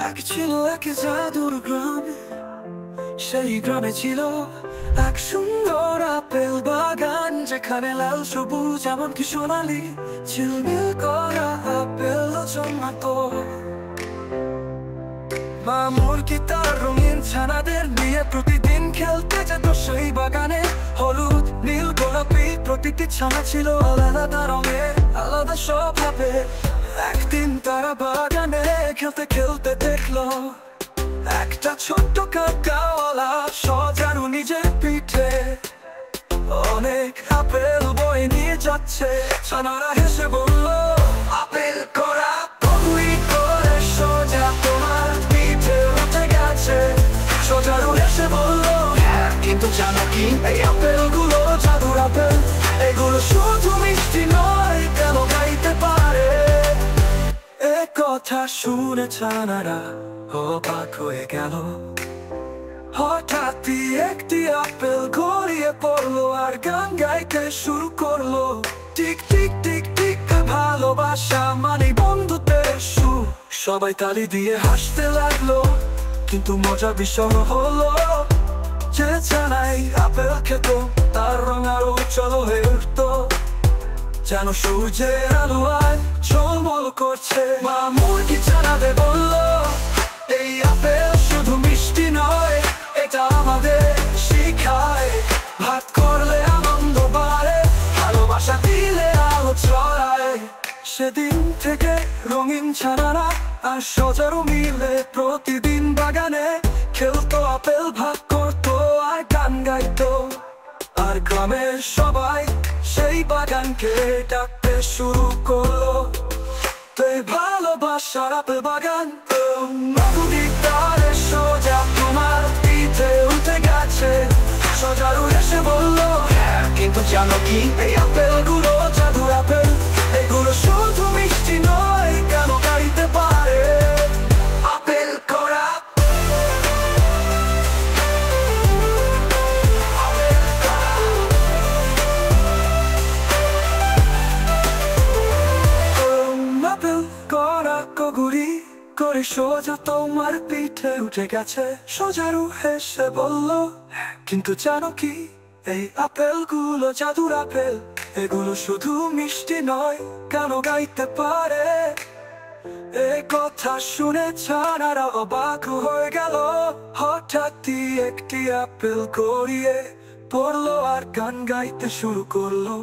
এক ছিল এক জাদুর গ্রাম, সেই গ্রামে ছিল এক সুন্দর আপেল বাগান, যেখানে লাল সবুজ এমনকি সোনালি ঝিলমিল করা আপেল জন্মাতো। মা মুরগি তার রঙিন ছানাদের নিয়ে প্রতিদিন খেলতে যেত সেই বাগানে। হলুদ, নীল, গোলাপি প্রতিটি ছানা ছিল আলাদা রঙের, আলাদা স্বভাবে। একদিন তারা বাগানে খেলতে খেলতে দেখলো একটা ছোট্ট কাকাওয়ালা সজারু নিজের পিঠে অনেক আপেল বয়ে নিয়ে যাচ্ছে। ছানারা হেসে বলল, আপেল করা পগুই করে সোজা তোমার পিঠে উঠে গেছে। সজারু হেসে বলল, হ্যাঁ, কিন্তু জানো কি, এই আপেলগুলো জাদুর আপেল। এগুলো শুধু মিষ্টি নয়, কেন গাইতে পারে। এ কথা শুনে ছানারা অবাক হয়ে গেল। হঠাৎই একটি আপেল গড়িয়ে পড়লো আর গান গাইতে শুরু করলো। টিক টিক টিক টিক, ভালোবাসা মানে বন্ধুত্বের সুর। সবাই তালি দিয়ে হাসতে লাগলো, কিন্তু মজার বিষয় হলো যে ছানাই আপেল খেত তার রং আরো উজ্জ্বল হয়ে উঠতো, যেন সূর্যের আলোয় ঝলমল করছে। মা মুরগি ছানাদের বলল, এই আপেল শুধু মিষ্টি নয়, এটা আমাদের শিখায় ভাগ করলে আনন্দ বাড়ে, ভালোবাসা দিলে আলো ছড়ায়। সেদিন থেকে রঙিন ছানারা আর সজারু মিলে প্রতিদিন বাগানে খেলতো, আপেল ভাগ করতো আর গান গাইতো। আর গ্রামের সবাই সেই বাগানকে ডাকতে শুরু করলো, এই ভালোবাসার আপেল বাগান। তারে সোজা তোমার পিঠে উঠে গেছে। সজারু এসে বললো, হ্যাঁ, কিন্তু জানো কি, এই আপেলগুলো জাদুর আপেল। এগুলো শুধু মিষ্টি নয়, কেন গাইতে পারে। আপেল করা আপেল করা কগুড়ি করে সোজা তোমার পিঠে উঠে গেছে। সজারু হেসে বলল, কিন্তু জানো কি, এই আপেলগুলো জাদুর আপেল। এগুলো শুধু মিষ্টি নয়, কেন গাইতে পারে। এ কথা শুনে ছানারা অবাক হয়ে গেল। হঠাৎই একটি আপেল গড়িয়ে পড়লো আর গান গাইতে শুরু করলো।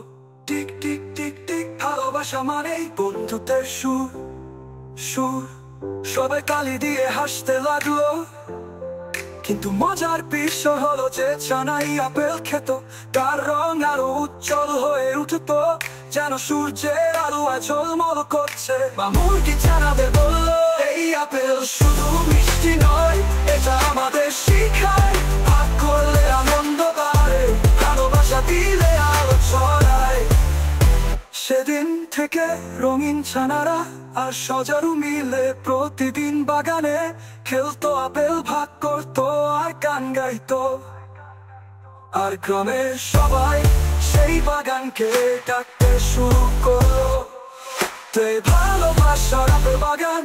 টিক টিক টিক টিক, ভালোবাসা মানেই বন্ধুত্বের সুর সুর। সবাই তালি দিয়ে হাসতে লাগলো, কিন্তু মজার বিষয় হলো যে ছানাই আপেল খেত তার রং আরো উজ্জ্বল হয়ে উঠতো, যেন সূর্যের আলোয় ঝলমল করছে। মা মুরগি ছানাদের বলল, এই আপেল শুধু মিষ্টি নয়, এটা আমাদের শিখায় ভাগ করলে আনন্দ বাড়ে, ভালোবাসা দিলে আলো ছড়ায়। সেদিন থেকে রঙিন ছানারা আর সজারু মিলে প্রতিদিন বাগানে খেলতো, আপেল ভাগ করতো আর গান গাইতো। আর গ্রামের সবাই সেই বাগানকে ডাকতে শুরু করলো, ভালোবাসার আপেল বাগান।